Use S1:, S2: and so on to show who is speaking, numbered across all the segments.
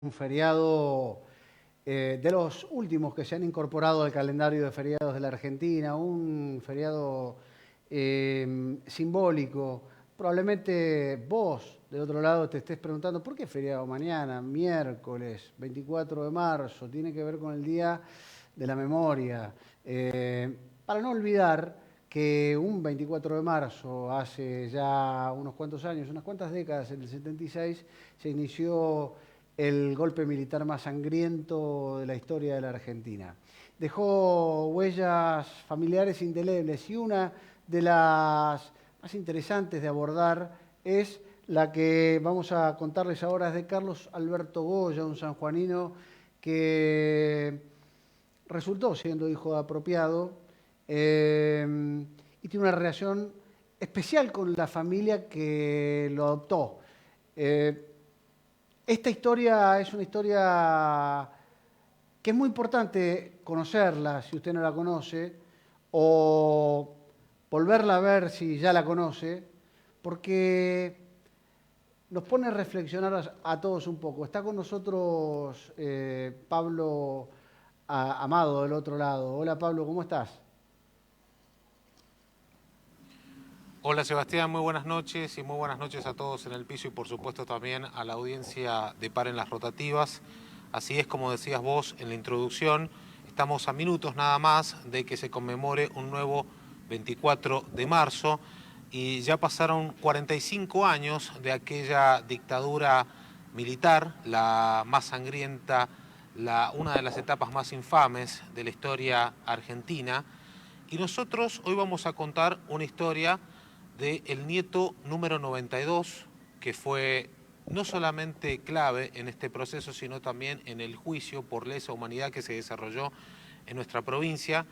S1: un feriado de los últimos que se han incorporado al calendario de feriados de la Argentina, un feriado simbólico. Probablemente vos, del otro lado, te estés preguntando, ¿por qué feriado mañana, miércoles 24 de marzo? Tiene que ver con el Día de la Memoria. Para no olvidar que un 24 de marzo, hace ya unos cuantos años, unas cuantas décadas, en el 76, se inició el golpe militar más sangriento de la historia de la Argentina. Dejó huellas familiares indelebles y una de las más interesantes de abordar es la que vamos a contarles ahora, es de Carlos Alberto Goya, un sanjuanino que resultó siendo hijo apropiado y tiene una relación especial con la familia que lo adoptó. Esta historia es una historia que es muy importante conocerla si usted no la conoce, o volverla a ver si ya la conoce, porque nos pone a reflexionar a todos un poco. Está con nosotros Pablo Amado del otro lado. Hola Pablo, ¿cómo estás?
S2: Hola Sebastián, muy buenas noches y muy buenas noches a todos en el piso y por supuesto también a la audiencia de Par en las Rotativas. Así es, como decías vos en la introducción, estamos a minutos nada más de que se conmemore un nuevo 24 de marzo y ya pasaron 45 años de aquella dictadura militar, la más sangrienta, una de las etapas más infames de la historia argentina. Y nosotros hoy vamos a contar una historia del nieto número 92, que fue no solamente clave en este proceso, sino también en el juicio por lesa humanidad que se desarrolló en nuestra provincia.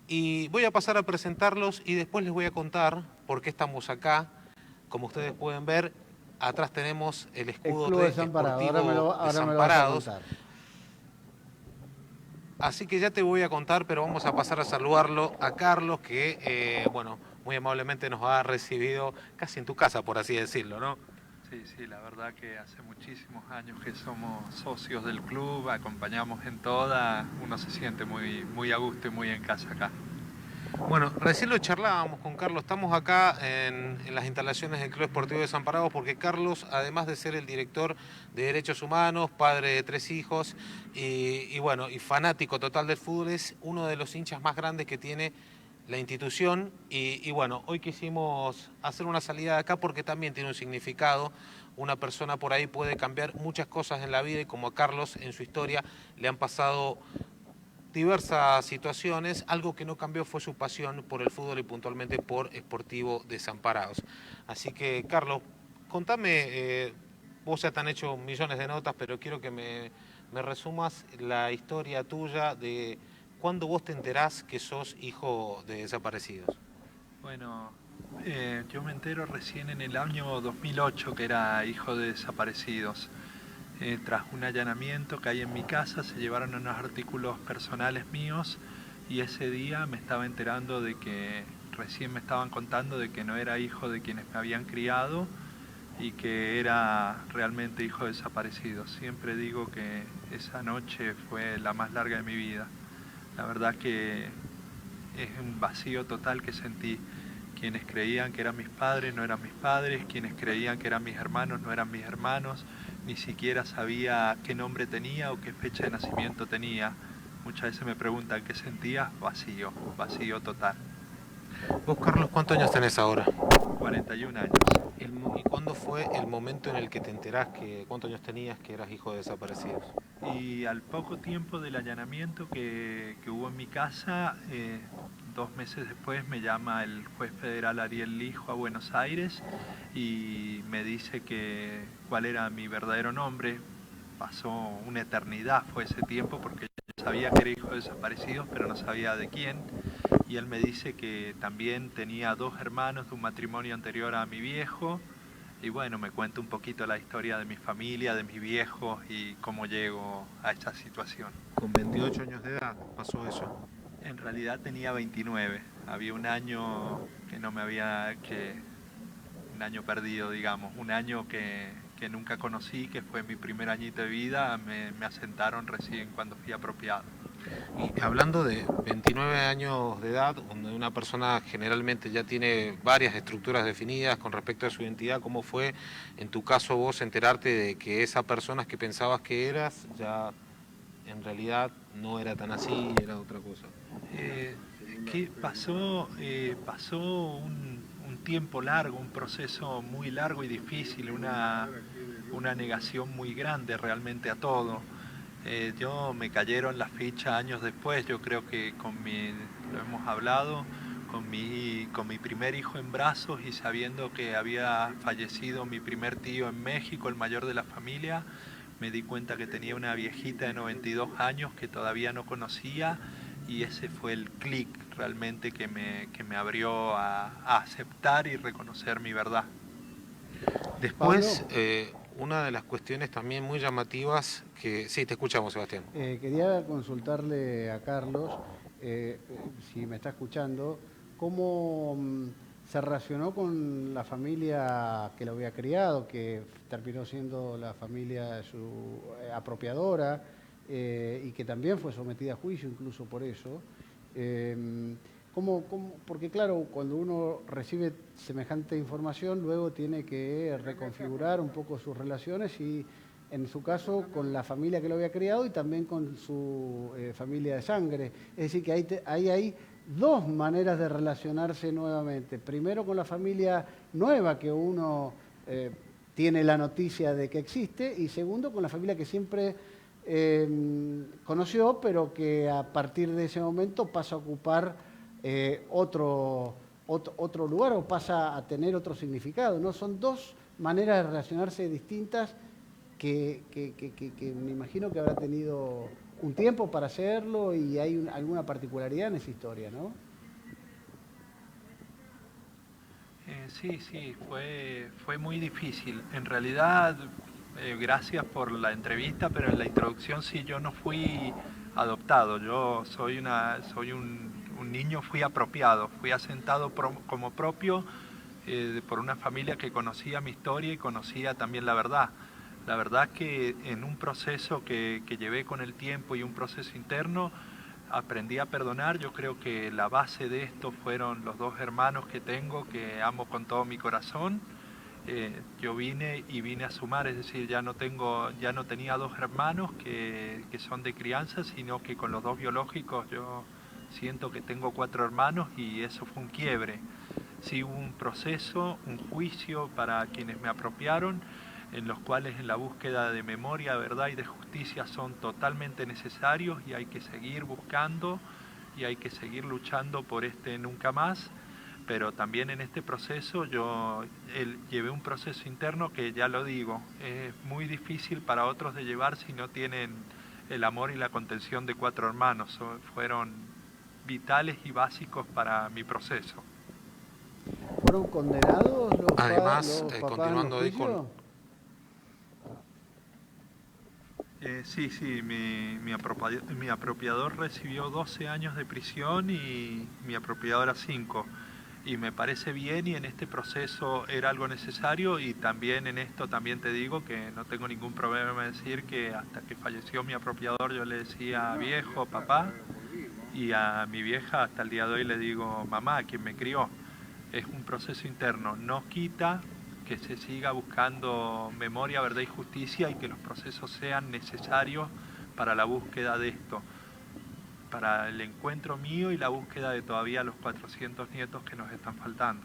S2: Y voy a pasar a presentarlos y después les voy a contar por qué estamos acá. Como ustedes pueden ver, atrás tenemos el
S1: El
S2: escudo
S1: Club
S2: de
S1: Desamparado,
S2: Sportivo
S1: ahora me lo vas a
S2: Desamparados.
S1: contar.
S2: Así que ya te voy a contar, pero vamos a pasar a saludarlo a Carlos, que, bueno, muy amablemente nos ha recibido casi en tu casa, por así decirlo, ¿no?
S3: Sí, sí, la verdad que hace muchísimos años que somos socios del club, acompañamos en toda, uno se siente muy a gusto y muy en casa acá.
S2: Bueno, recién lo charlábamos con Carlos, estamos acá en las instalaciones del Club Esportivo Desamparados porque Carlos, además de ser el director de Derechos Humanos, padre de 3 hijos bueno, y fanático total del fútbol, es uno de los hinchas más grandes que tiene la institución y bueno, hoy quisimos hacer una salida de acá porque también tiene un significado. Una persona por ahí puede cambiar muchas cosas en la vida y como a Carlos en su historia le han pasado diversas situaciones, algo que no cambió fue su pasión por el fútbol y puntualmente por Sportivo Desamparados. Así que, Carlos, contame, vos ya te han hecho millones de notas, pero quiero que me resumas la historia tuya de cuándo vos te enterás que sos hijo de desaparecidos.
S3: Bueno, yo me entero recién en el año 2008 que era hijo de desaparecidos. Tras un allanamiento que hay en mi casa se llevaron unos artículos personales míos y ese día me estaba enterando de que recién me estaban contando de que no era hijo de quienes me habían criado y que era realmente hijo de desaparecidos. Siempre digo que esa noche fue la más larga de mi vida. La verdad que es un vacío total que sentí. Quienes creían que eran mis padres no eran mis padres, quienes creían que eran mis hermanos no eran mis hermanos, ni siquiera sabía qué nombre tenía o qué fecha de nacimiento tenía. Muchas veces me preguntan qué sentía, vacío, vacío total.
S2: Vos, Carlos, ¿cuántos años tenés ahora?
S3: 41 años.
S2: ¿Y cuándo fue el momento en el que te enterás cuántos años tenías que eras hijo de desaparecidos?
S3: Y al poco tiempo del allanamiento que hubo en mi casa, 2 meses después me llama el juez federal Ariel Lijo a Buenos Aires y me dice que cuál era mi verdadero nombre. Pasó una eternidad, fue ese tiempo, porque yo sabía que era hijo de desaparecidos, pero no sabía de quién. Y él me dice que también tenía 2 hermanos de un matrimonio anterior a mi viejo. Y bueno, me cuenta un poquito la historia de mi familia, de mis viejos y cómo llego a esta situación.
S2: Con 28 años de edad pasó eso.
S3: En realidad tenía 29. Había un año que no me había, un año perdido, digamos, un año que que nunca conocí, que fue mi primer añito de vida, me asentaron recién cuando fui apropiado.
S2: Y hablando de 29 años de edad, donde una persona generalmente ya tiene varias estructuras definidas con respecto a su identidad, ¿cómo fue en tu caso vos enterarte de que esa persona que pensabas que eras ya en realidad no era tan así, era otra cosa?
S3: Que pasó un tiempo largo, un proceso muy largo y difícil, una negación muy grande realmente a todo. Yo me cayeron las fichas años después, yo creo que lo hemos hablado, con mi primer hijo en brazos y sabiendo que había fallecido mi primer tío en México, el mayor de la familia, me di cuenta que tenía una viejita de 92 años que todavía no conocía y ese fue el clic realmente que me abrió a aceptar y reconocer mi verdad.
S2: Después, una de las cuestiones también muy llamativas que... Sí, te escuchamos, Sebastián.
S1: Quería consultarle a Carlos, si me está escuchando, cómo se relacionó con la familia que lo había criado, que terminó siendo la familia su apropiadora y que también fue sometida a juicio incluso por eso. Porque claro, cuando uno recibe semejante información, luego tiene que reconfigurar un poco sus relaciones y en su caso con la familia que lo había criado y también con su familia de sangre. Es decir, que hay dos maneras de relacionarse nuevamente. Primero con la familia nueva que uno tiene la noticia de que existe y segundo con la familia que siempre conoció, pero que a partir de ese momento pasa a ocupar otro lugar o pasa a tener otro significado, ¿no? Son dos maneras de relacionarse distintas que me imagino que habrá tenido un tiempo para hacerlo y hay alguna particularidad en esa historia, ¿no?
S3: Sí, fue muy difícil. En realidad, gracias por la entrevista, pero en la introducción sí yo no fui adoptado. Yo soy un niño, fui apropiado, fui asentado como propio por una familia que conocía mi historia y conocía también la verdad. La verdad que en un proceso que llevé con el tiempo y un proceso interno, aprendí a perdonar. Yo creo que la base de esto fueron los dos hermanos que tengo, que amo con todo mi corazón. Yo vine a sumar, es decir, ya no tenía dos hermanos que son de crianza, sino que con los dos biológicos yo siento que tengo 4 hermanos y eso fue un quiebre. Sí, hubo un proceso, un juicio para quienes me apropiaron, en los cuales en la búsqueda de memoria, verdad y de justicia son totalmente necesarios y hay que seguir buscando y hay que seguir luchando por este nunca más. Pero también en este proceso llevé un proceso interno que, ya lo digo, es muy difícil para otros de llevar si no tienen el amor y la contención de 4 hermanos. Fueron vitales y básicos para mi proceso.
S1: ¿Fueron condenados
S2: Además,
S1: los papás
S2: continuando
S1: en el
S2: ahí con...
S1: juicio?
S3: Sí, mi apropiador recibió 12 años de prisión y mi apropiadora 5. Y me parece bien y en este proceso era algo necesario y también en esto también te digo que no tengo ningún problema en decir que hasta que falleció mi apropiador yo le decía viejo, papá, y a mi vieja hasta el día de hoy le digo mamá, quien me crió. Es un proceso interno, no quita que se siga buscando memoria, verdad y justicia y que los procesos sean necesarios para la búsqueda de esto, para el encuentro mío y la búsqueda de todavía los 400 nietos que nos están faltando.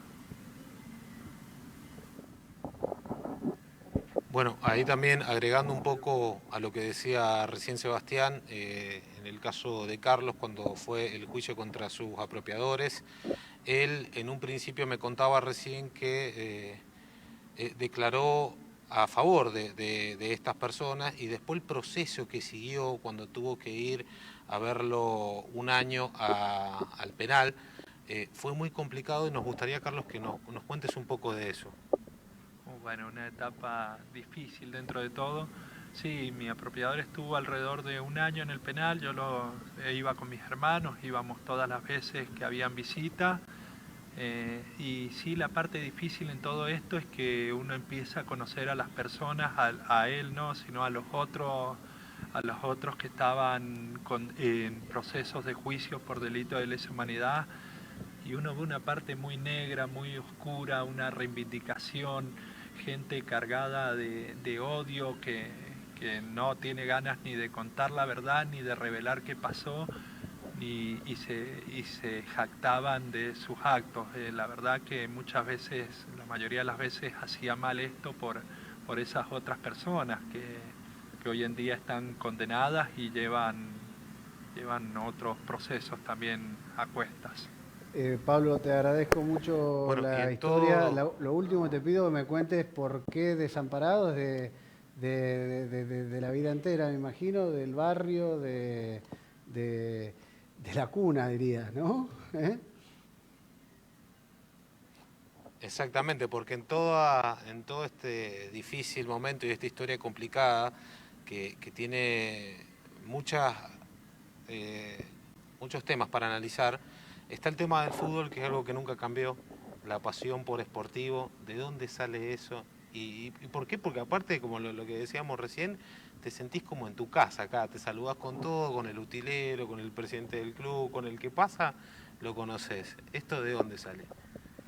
S2: Bueno, ahí también agregando un poco a lo que decía recién Sebastián, en el caso de Carlos, cuando fue el juicio contra sus apropiadores, él en un principio me contaba recién que declaró a favor de estas personas y después el proceso que siguió cuando tuvo que ir a verlo un año al penal fue muy complicado y nos gustaría, Carlos, que nos cuentes un poco de eso.
S3: Bueno, una etapa difícil dentro de todo. Sí, mi apropiador estuvo alrededor de un año en el penal, iba con mis hermanos, íbamos todas las veces que habían visita. Y sí, la parte difícil en todo esto es que uno empieza a conocer a las personas, a él no, sino a los otros que estaban en procesos de juicio por delito de lesa humanidad, y uno ve una parte muy negra, muy oscura, una reivindicación, gente cargada de odio que no tiene ganas ni de contar la verdad, ni de revelar qué pasó, y se jactaban de sus actos. La verdad que muchas veces, la mayoría de las veces, hacía mal esto por esas otras personas que hoy en día están condenadas y llevan otros procesos también a cuestas.
S1: Pablo, te agradezco mucho
S2: Bueno, y
S1: la
S2: en
S1: historia.
S2: todo,
S1: Lo último te pido que me cuentes por qué Desamparados de la vida entera, me imagino, del barrio, de, de la cuna, dirías, ¿no? ¿Eh?
S2: exactamente, porque en todo este difícil momento y esta historia complicada que tiene muchas, eh, muchos temas para analizar, está el tema del fútbol, que es algo que nunca cambió, la pasión por Sportivo, ¿de dónde sale eso? Y por qué? Porque aparte, como lo que decíamos recién, te sentís como en tu casa acá, te saludás con todo, con el utilero, con el presidente del club, con el que pasa, lo conoces. ¿Esto de dónde sale?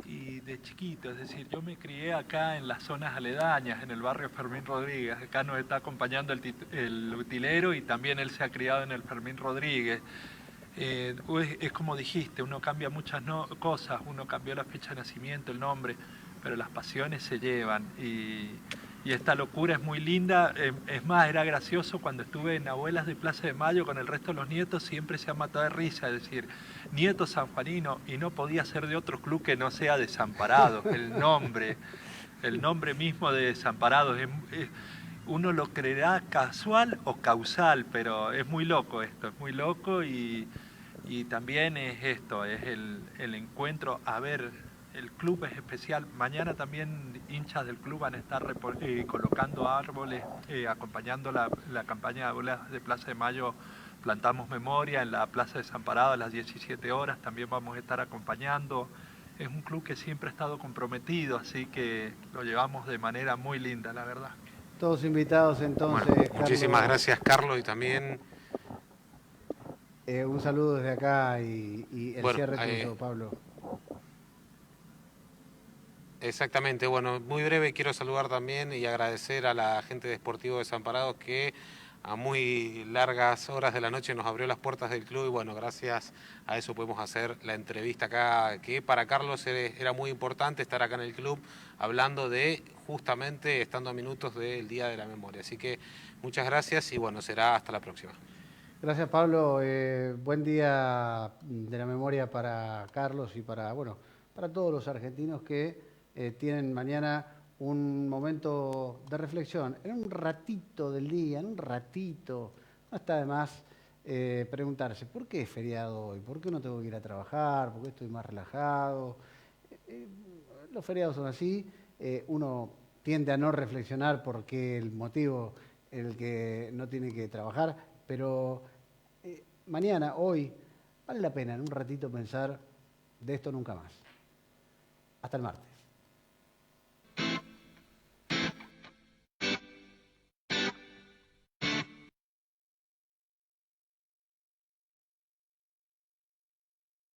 S3: Y de chiquito, es decir, yo me crié acá en las zonas aledañas, en el barrio Fermín Rodríguez. Acá nos está acompañando el utilero, y también él se ha criado en el Fermín Rodríguez. Es como dijiste, uno cambia muchas cosas, uno cambió la fecha de nacimiento, el nombre, pero las pasiones se llevan, y esta locura es muy linda. Es más, era gracioso cuando estuve en Abuelas de Plaza de Mayo con el resto de los nietos, siempre se ha matado de risa, es decir, nieto sanjuanino, y no podía ser de otro club que no sea Desamparados. El nombre mismo de Desamparados uno lo creerá casual o causal, pero es muy loco esto, es muy loco. Y también es esto, es el encuentro. A ver, el club es especial. Mañana también hinchas del club van a estar colocando árboles, acompañando la campaña de Abuelas de Plaza de Mayo. Plantamos memoria en la Plaza de Desamparado a las 17 horas, también vamos a estar acompañando. Es un club que siempre ha estado comprometido, así que lo llevamos de manera muy linda, la verdad.
S1: Todos invitados
S2: Bueno,
S1: entonces,
S2: muchísimas
S1: Carlos.
S2: gracias, Carlos, y también,
S1: Un saludo desde acá y el
S2: bueno,
S1: cierre tuyo, Pablo.
S2: exactamente, bueno, muy breve quiero saludar también y agradecer a la gente de Sportivo Desamparados que a muy largas horas de la noche nos abrió las puertas del club, y bueno, gracias a eso pudimos hacer la entrevista acá, que para Carlos era muy importante estar acá en el club hablando de, justamente, estando a minutos del Día de la Memoria. Así que muchas gracias y bueno, será hasta la próxima.
S1: Gracias, Pablo. Buen día de la memoria para Carlos y para, bueno, para todos los argentinos que tienen mañana un momento de reflexión. En un ratito del día, en un ratito, no está de más preguntarse, ¿por qué es feriado hoy? ¿Por qué no tengo que ir a trabajar? ¿Por qué estoy más relajado? Eh, los feriados son así. Uno tiende a no reflexionar porque el motivo en el que no tiene que trabajar, pero mañana, hoy, vale la pena en un ratito pensar de esto nunca más. Hasta el martes.